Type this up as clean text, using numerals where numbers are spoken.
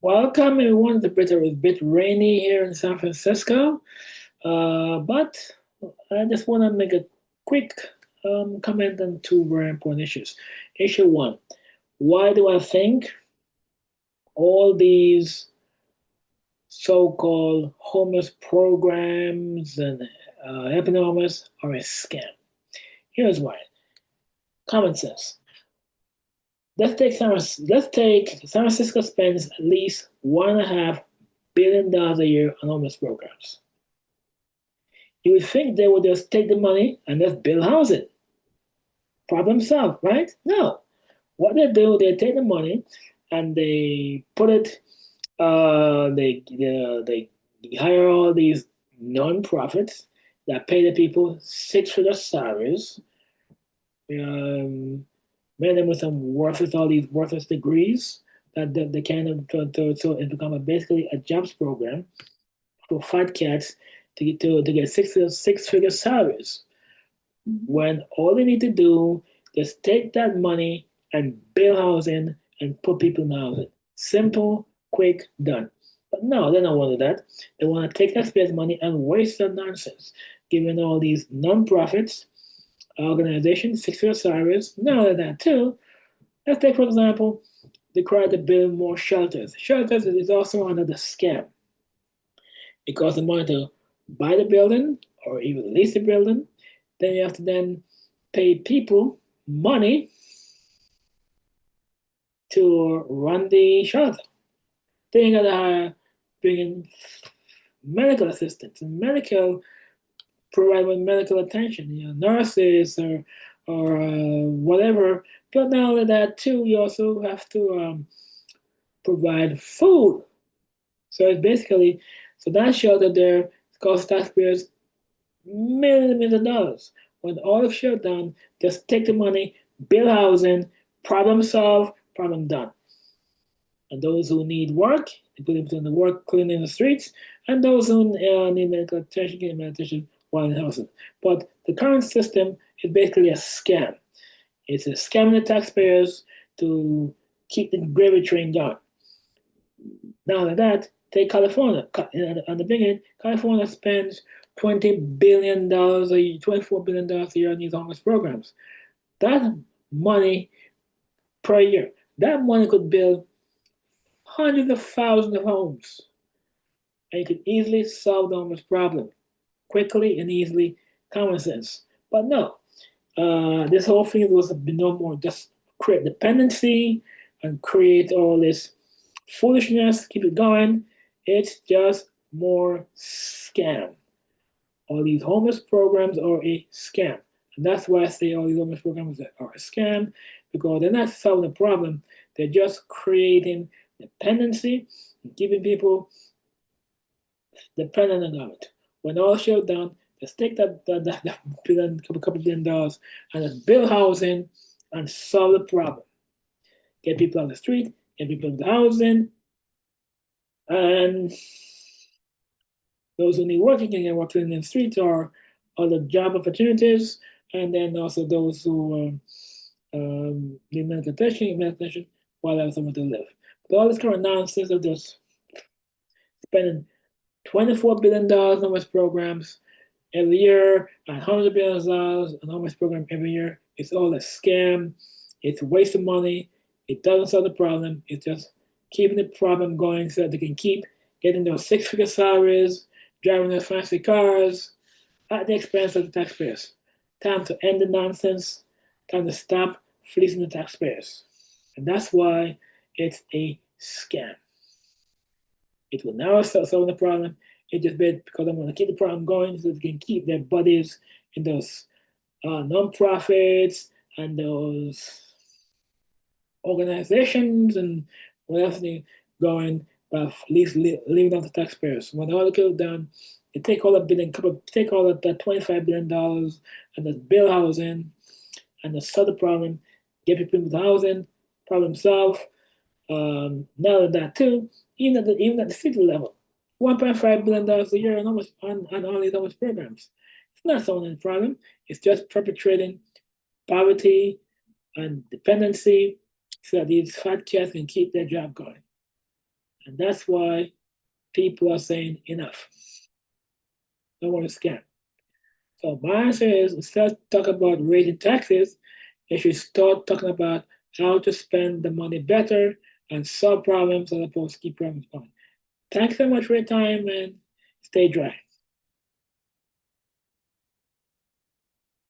Welcome everyone. It's a bit rainy here in San Francisco, but I just want to make a quick comment on two very important issues. Issue one, why do I think all these so-called homeless programs and helping the homeless are a scam? Here's why. Common sense. Let's take San Francisco spends at least $1.5 billion a year on homeless programs. You would think they would just take the money and just build housing. Problem solved, right? No. What they do, they take the money and they put it, they hire all these non-profits that pay the people six-figure salaries. Um, Many of them with some worthless, all these worthless degrees that they kind of, so it's become basically a jobs program for fat cats to get six-figure salaries, when all they need to do is take that money and build housing and put people in housing. Simple, quick, done. But no, they don't want to do that. They want to take taxpayers' money and waste that nonsense, giving all these non-profits organizations six-figure salaries. Not only that, too. Let's take, for example, they try to build more shelters. Shelters is also another scam. It costs them money to buy the building or even lease the building. Then you have to then pay people money to run the shelter. Then you gotta bring in medical assistants and provide with medical attention, nurses or whatever. But not only that, too, you also have to provide food. So it's basically, so that shelter there costs taxpayers millions and millions of dollars. When all is shut down, just take the money, build housing, problem solved, problem done. And those who need work, they put them in the work cleaning the streets, and those who need medical attention get medical attention while in housing. But the current system is basically a scam. It's a scamming the taxpayers to keep the gravy train going. Now like that, take California. On the beginning, California spends $20 billion a year, $24 billion a year on these homeless programs. That money per year, that money could build hundreds of thousands of homes, and you could easily solve the homeless problem quickly and easily, common sense. But no, this whole thing was no more just create dependency and create all this foolishness, keep it going. It's just more scam. All these homeless programs are a scam. And that's why I say all these homeless programs are a scam, because they're not solving the problem. They're just creating dependency and keeping people dependent on government. When all shut down, just take that couple billion dollars and just build housing and solve the problem. Get people on the street, get people into housing, and those who need work, can get work in the streets or other job opportunities, and then also those who need medical attention while they have somewhere to live. But all this kind of nonsense of just spending $24 billion on these programs every year and hundreds of billions of dollars on homeless program every year. It's all a scam. It's a waste of money. It doesn't solve the problem. It's just keeping the problem going so that they can keep getting those six-figure salaries, driving their fancy cars at the expense of the taxpayers. Time to end the nonsense. Time to stop fleecing the taxpayers. And that's why it's a scam. It will never solve the problem. It just bad because I'm going to keep the problem going so they can keep their bodies in those non-profits and those organizations and what else they going, but at least leaving out the taxpayers. When all the kill done, they take all take all of that $25 billion and just build housing and just solve the problem, get people into housing, problem solved. Now that too, even at the city level, $1.5 billion a year on all these homeless programs. It's not solving the problem. It's just perpetrating poverty and dependency so that these fat cats can keep their job going. And that's why people are saying enough. No more scam. So my answer is instead of talking about raising taxes, they should start talking about how to spend the money better and solve problems as opposed to keep problems going. Thanks so much for your time and stay dry.